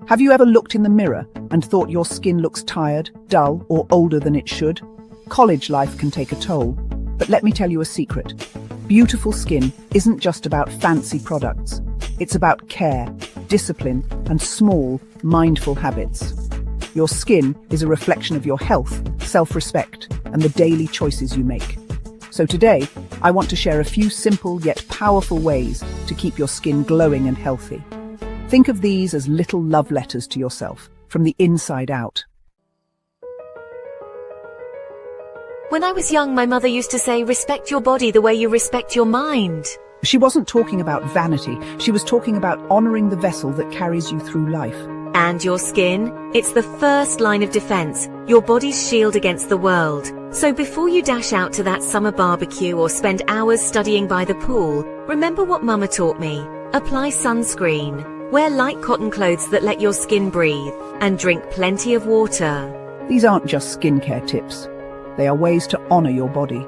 Have you ever looked in the mirror and thought your skin looks tired, dull, or older than it should? College life can take a toll, but let me tell you a secret. Beautiful skin isn't just about fancy products. It's about care, discipline, and small, mindful habits. Your skin is a reflection of your health, self-respect, and the daily choices you make. So today, I want to share a few simple yet powerful ways to keep your skin glowing and healthy. Think of these as little love letters to yourself, from the inside out. When I was young, my mother used to say, respect your body the way you respect your mind. She wasn't talking about vanity. She was talking about honoring the vessel that carries you through life. And your skin? It's the first line of defense, your body's shield against the world. So before you dash out to that summer barbecue or spend hours studying by the pool, remember what Mama taught me. Apply sunscreen. Wear light cotton clothes that let your skin breathe. And drink plenty of water. These aren't just skincare tips. They are ways to honor your body.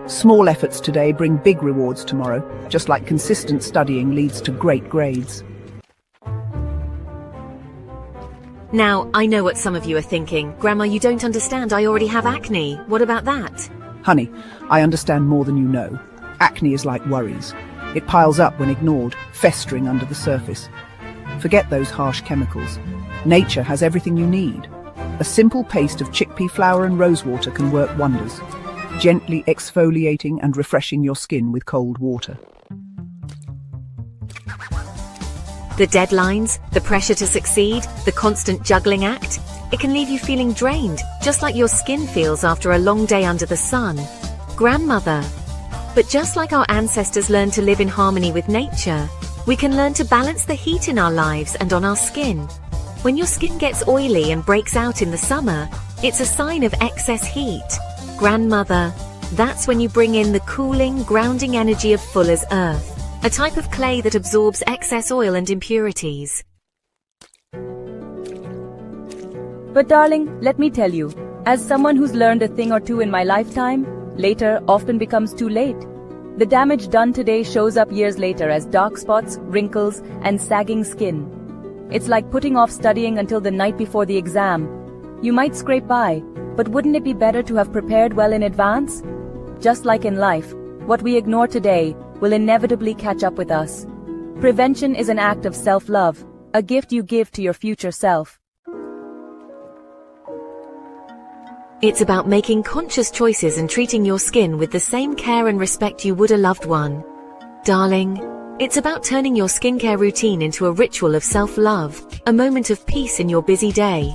Small efforts today bring big rewards tomorrow, just like consistent studying leads to great grades. Now, I know what some of you are thinking. Grandma, you don't understand. I already have acne. What about that? Honey, I understand more than you know. Acne is like worries. It piles up when ignored, festering under the surface. Forget those harsh chemicals. Nature has everything you need. A simple paste of chickpea flour and rosewater can work wonders, gently exfoliating and refreshing your skin with cold water. The deadlines, the pressure to succeed, the constant juggling act, it can leave you feeling drained, just like your skin feels after a long day under the sun. Grandmother. But just like our ancestors learned to live in harmony with nature, we can learn to balance the heat in our lives and on our skin. When your skin gets oily and breaks out in the summer, it's a sign of excess heat. Grandmother, that's when you bring in the cooling, grounding energy of Fuller's Earth, a type of clay that absorbs excess oil and impurities. But darling, let me tell you, as someone who's learned a thing or two in my lifetime, later often becomes too late. The damage done today shows up years later as dark spots, wrinkles, and sagging skin. It's like putting off studying until the night before the exam. You might scrape by, but wouldn't it be better to have prepared well in advance? Just like in life, what we ignore today will inevitably catch up with us. Prevention is an act of self-love, a gift you give to your future self. It's about making conscious choices and treating your skin with the same care and respect you would a loved one. Darling, it's about turning your skincare routine into a ritual of self-love, a moment of peace in your busy day.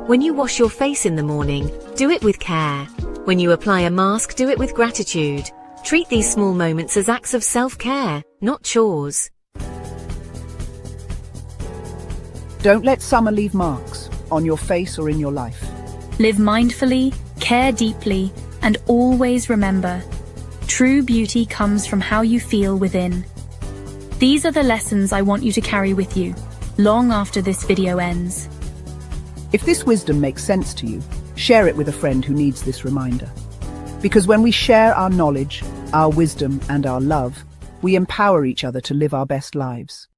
When you wash your face in the morning, do it with care. When you apply a mask, do it with gratitude. Treat these small moments as acts of self-care, not chores. Don't let summer leave marks on your face or in your life. Live mindfully, care deeply, and always remember, true beauty comes from how you feel within. These are the lessons I want you to carry with you, long after this video ends. If this wisdom makes sense to you, share it with a friend who needs this reminder. Because when we share our knowledge, our wisdom, and our love, we empower each other to live our best lives.